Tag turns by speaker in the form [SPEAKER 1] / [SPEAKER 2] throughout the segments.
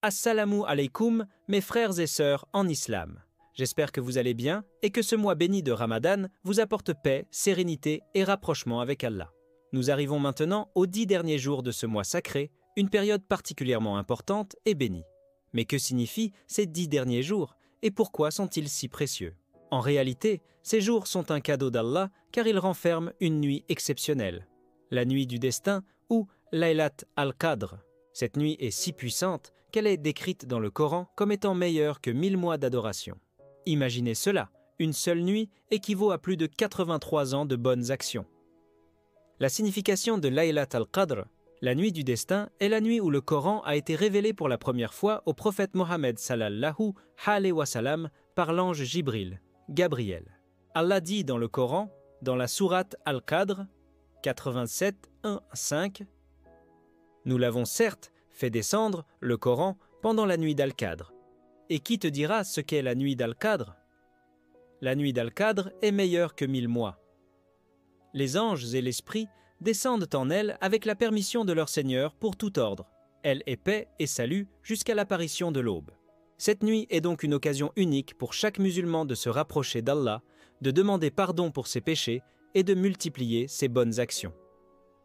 [SPEAKER 1] Assalamu alaikum, mes frères et sœurs en islam. J'espère que vous allez bien et que ce mois béni de Ramadan vous apporte paix, sérénité et rapprochement avec Allah. Nous arrivons maintenant aux 10 derniers jours de ce mois sacré, une période particulièrement importante et bénie. Mais que signifient ces 10 derniers jours et pourquoi sont-ils si précieux? En réalité, ces jours sont un cadeau d'Allah car ils renferment une nuit exceptionnelle, la nuit du destin ou Laylat al-Qadr. Cette nuit est si puissante qu'elle est décrite dans le Coran comme étant meilleure que 1000 mois d'adoration. Imaginez cela, une seule nuit équivaut à plus de 83 ans de bonnes actions. La signification de Laylat al-Qadr, la nuit du destin, est la nuit où le Coran a été révélé pour la première fois au prophète Mohammed sallallahu alayhi wa sallam par l'ange Jibril, Gabriel. Allah dit dans le Coran, dans la sourate Al-Qadr 87, 1-5, « Nous l'avons certes fait descendre, le Coran, pendant la nuit d'Al-Qadr. Et qui te dira ce qu'est la nuit d'Al-Qadr? La nuit d'Al-Qadr est meilleure que 1000 mois. Les anges et l'esprit descendent en elle avec la permission de leur Seigneur pour tout ordre. Elle est paix et salut jusqu'à l'apparition de l'aube. Cette nuit est donc une occasion unique pour chaque musulman de se rapprocher d'Allah, de demander pardon pour ses péchés et de multiplier ses bonnes actions.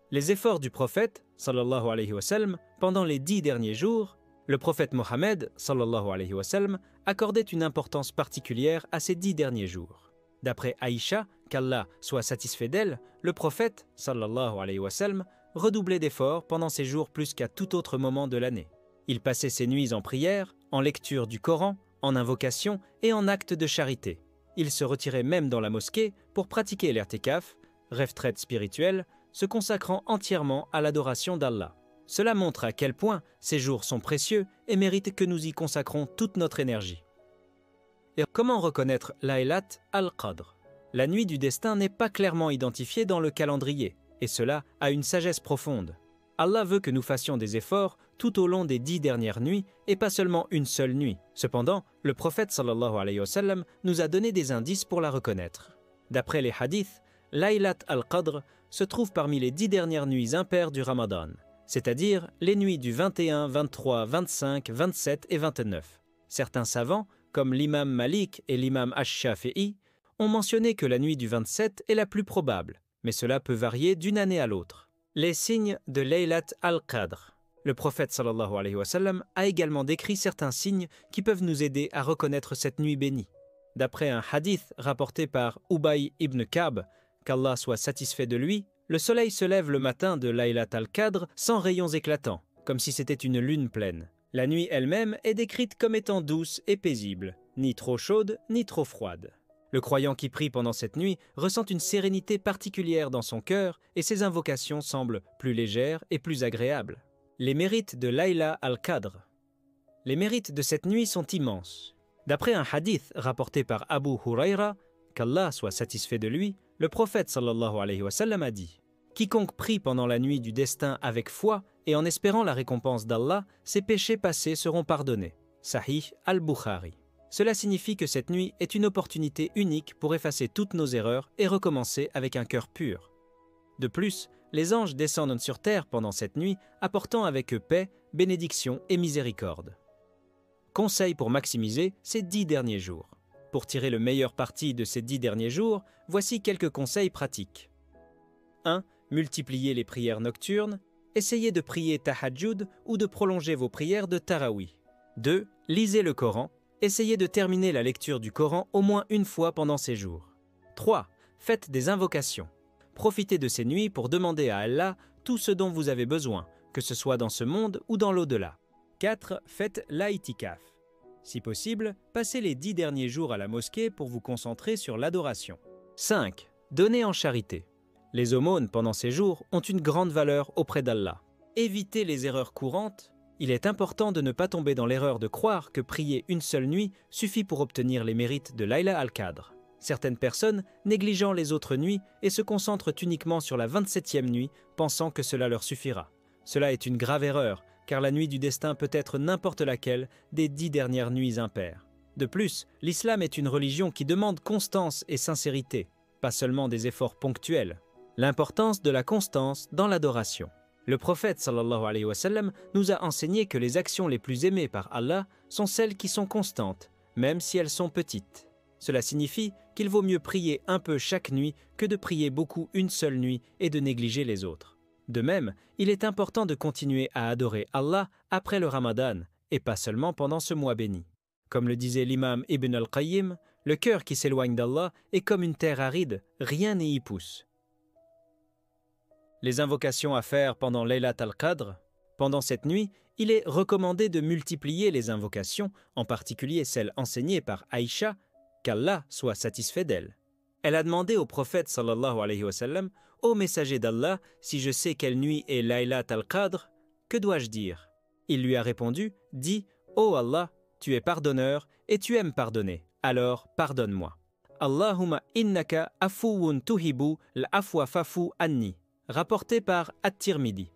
[SPEAKER 1] Les efforts du prophète, sallallahu alayhi wa sallam, pendant les 10 derniers jours, le prophète Mohammed, sallallahu alayhi wa sallam, accordait une importance particulière à ces 10 derniers jours. D'après Aïcha, qu'Allah soit satisfait d'elle, le prophète, sallallahu alayhi wa sallam, redoublait d'efforts pendant ces jours plus qu'à tout autre moment de l'année. Il passait ses nuits en prière, en lecture du Coran, en invocation et en actes de charité. Il se retirait même dans la mosquée pour pratiquer l'irtikaf, retraite spirituelle, se consacrant entièrement à l'adoration d'Allah. Cela montre à quel point ces jours sont précieux et méritent que nous y consacrons toute notre énergie. Et comment reconnaître Laylat al-Qadr? La nuit du destin n'est pas clairement identifiée dans le calendrier, et cela a une sagesse profonde. Allah veut que nous fassions des efforts tout au long des 10 dernières nuits et pas seulement une seule nuit. Cependant, le prophète sallallahu alayhi wa sallam nous a donné des indices pour la reconnaître. D'après les hadiths, Laylat al-Qadr se trouve parmi les 10 dernières nuits impaires du Ramadan, c'est-à-dire les nuits du 21, 23, 25, 27 et 29. Certains savants, comme l'imam Malik et l'imam Ash-Shafi'i, ont mentionné que la nuit du 27 est la plus probable, mais cela peut varier d'une année à l'autre. Les signes de Laylat al-Qadr. Le prophète sallallahu alayhi wa sallam a également décrit certains signes qui peuvent nous aider à reconnaître cette nuit bénie. D'après un hadith rapporté par Ubay ibn Ka'b, qu'Allah soit satisfait de lui, le soleil se lève le matin de Laylat al-Qadr sans rayons éclatants, comme si c'était une lune pleine. La nuit elle-même est décrite comme étant douce et paisible, ni trop chaude ni trop froide. Le croyant qui prie pendant cette nuit ressent une sérénité particulière dans son cœur et ses invocations semblent plus légères et plus agréables. Les mérites de Laylat al-Qadr. Les mérites de cette nuit sont immenses. D'après un hadith rapporté par Abu Huraira, qu'Allah soit satisfait de lui, le prophète sallallahu alayhi wa sallam a dit « Quiconque prie pendant la nuit du destin avec foi et en espérant la récompense d'Allah, ses péchés passés seront pardonnés. » Sahih al-Bukhari. Cela signifie que cette nuit est une opportunité unique pour effacer toutes nos erreurs et recommencer avec un cœur pur. De plus, les anges descendent sur terre pendant cette nuit, apportant avec eux paix, bénédiction et miséricorde. Conseil pour maximiser ces 10 derniers jours. Pour tirer le meilleur parti de ces 10 derniers jours, voici quelques conseils pratiques. 1. Multipliez les prières nocturnes. Essayez de prier tahajjud ou de prolonger vos prières de tarawih. 2. Lisez le Coran. Essayez de terminer la lecture du Coran au moins une fois pendant ces jours. 3. Faites des invocations. Profitez de ces nuits pour demander à Allah tout ce dont vous avez besoin, que ce soit dans ce monde ou dans l'au-delà. 4. Faites l'itikaf. Si possible, passez les 10 derniers jours à la mosquée pour vous concentrer sur l'adoration. 5. Donnez en charité. Les aumônes pendant ces jours ont une grande valeur auprès d'Allah. Évitez les erreurs courantes. Il est important de ne pas tomber dans l'erreur de croire que prier une seule nuit suffit pour obtenir les mérites de Laylat al-Qadr. Certaines personnes négligent les autres nuits et se concentrent uniquement sur la 27e nuit, pensant que cela leur suffira. Cela est une grave erreur, car la nuit du destin peut être n'importe laquelle des 10 dernières nuits impaires. De plus, l'islam est une religion qui demande constance et sincérité, pas seulement des efforts ponctuels. L'importance de la constance dans l'adoration. Le prophète sallallahu alayhi wa sallam nous a enseigné que les actions les plus aimées par Allah sont celles qui sont constantes, même si elles sont petites. Cela signifie qu'il vaut mieux prier un peu chaque nuit que de prier beaucoup une seule nuit et de négliger les autres. De même, il est important de continuer à adorer Allah après le Ramadan et pas seulement pendant ce mois béni. Comme le disait l'imam Ibn al-Qayyim, le cœur qui s'éloigne d'Allah est comme une terre aride, rien n'y y pousse. Les invocations à faire pendant Laylat al-Qadr. Pendant cette nuit, il est recommandé de multiplier les invocations, en particulier celles enseignées par Aïcha, qu'Allah soit satisfait d'elle. Elle a demandé au prophète sallallahu alayhi wa sallam, « Ô messager d'Allah, si je sais quelle nuit est Laylat al-Qadr, que dois-je dire ?» Il lui a répondu, « Dis, ô Allah, tu es pardonneur et tu aimes pardonner, alors pardonne-moi. » Allahumma innaka afuwun tuhibu l'afwa fafu anni. Rapporté par At-Tirmidhi.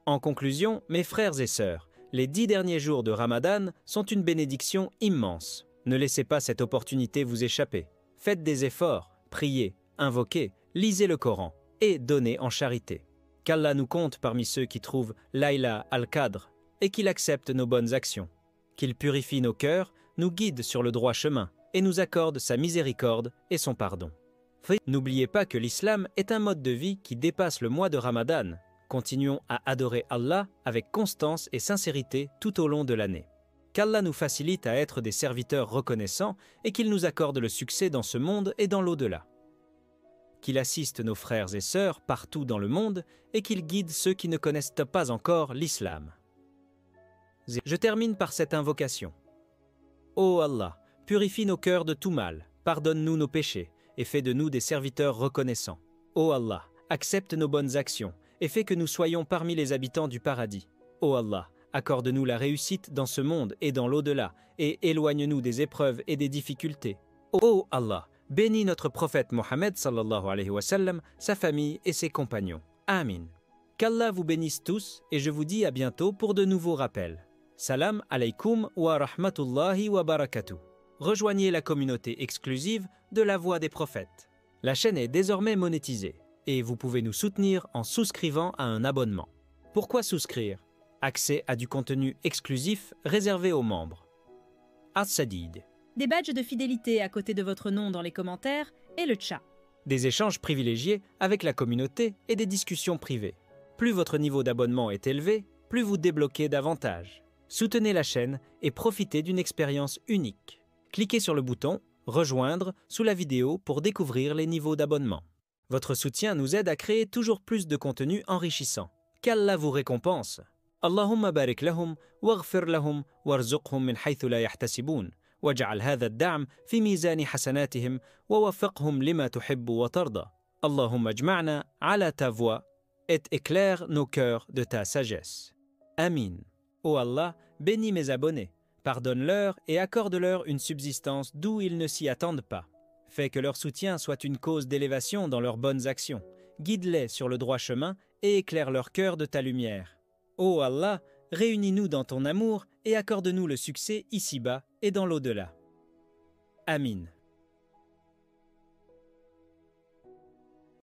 [SPEAKER 1] En conclusion, mes frères et sœurs, les 10 derniers jours de Ramadan sont une bénédiction immense. Ne laissez pas cette opportunité vous échapper. Faites des efforts, priez, invoquez, lisez le Coran et donnez en charité. Qu'Allah nous compte parmi ceux qui trouvent Layla al-Qadr et qu'il accepte nos bonnes actions. Qu'il purifie nos cœurs, nous guide sur le droit chemin et nous accorde sa miséricorde et son pardon. N'oubliez pas que l'islam est un mode de vie qui dépasse le mois de Ramadan. Continuons à adorer Allah avec constance et sincérité tout au long de l'année. Qu'Allah nous facilite à être des serviteurs reconnaissants et qu'il nous accorde le succès dans ce monde et dans l'au-delà. Qu'il assiste nos frères et sœurs partout dans le monde et qu'il guide ceux qui ne connaissent pas encore l'islam. Je termine par cette invocation. Ô Allah, purifie nos cœurs de tout mal, pardonne-nous nos péchés et fais de nous des serviteurs reconnaissants. Ô Allah, accepte nos bonnes actions et fais que nous soyons parmi les habitants du paradis. Ô Allah, accorde-nous la réussite dans ce monde et dans l'au-delà et éloigne-nous des épreuves et des difficultés. Ô Allah, bénis notre prophète Mohammed sallallahu alayhi wa sallam, sa famille et ses compagnons. Amin. Qu'Allah vous bénisse tous et je vous dis à bientôt pour de nouveaux rappels. Salam alaykoum wa rahmatullahi wa barakatuh. Rejoignez la communauté exclusive de la Voix des Prophètes. La chaîne est désormais monétisée et vous pouvez nous soutenir en souscrivant à un abonnement. Pourquoi souscrire? Accès à du contenu exclusif réservé aux membres. As-Sadid.
[SPEAKER 2] Des badges de fidélité à côté de votre nom dans les commentaires et le chat.
[SPEAKER 1] Des échanges privilégiés avec la communauté et des discussions privées. Plus votre niveau d'abonnement est élevé, plus vous débloquez davantage. Soutenez la chaîne et profitez d'une expérience unique. Cliquez sur le bouton « Rejoindre » sous la vidéo pour découvrir les niveaux d'abonnement. Votre soutien nous aide à créer toujours plus de contenu enrichissant. Qu'Allah vous récompense. Allahumma barik lahum, waghfir lahum, warzuqhum min haythu la yahtasibun. واجعل هذا الدعم في ميزان حسناتهم ووفقهم لما تحب وترضى. اللهم اجمعنا على ta voie et éclaire nos cœurs de ta sagesse. Amin. Ô Allah, bénis mes abonnés. Pardonne-leur et accorde-leur une subsistance d'où ils ne s'y attendent pas. Fais que leur soutien soit une cause d'élévation dans leurs bonnes actions. Guide-les sur le droit chemin et éclaire leur cœur de ta lumière. Ô Allah, réunis-nous dans ton amour et accorde-nous le succès ici-bas et dans l'au-delà. Amin.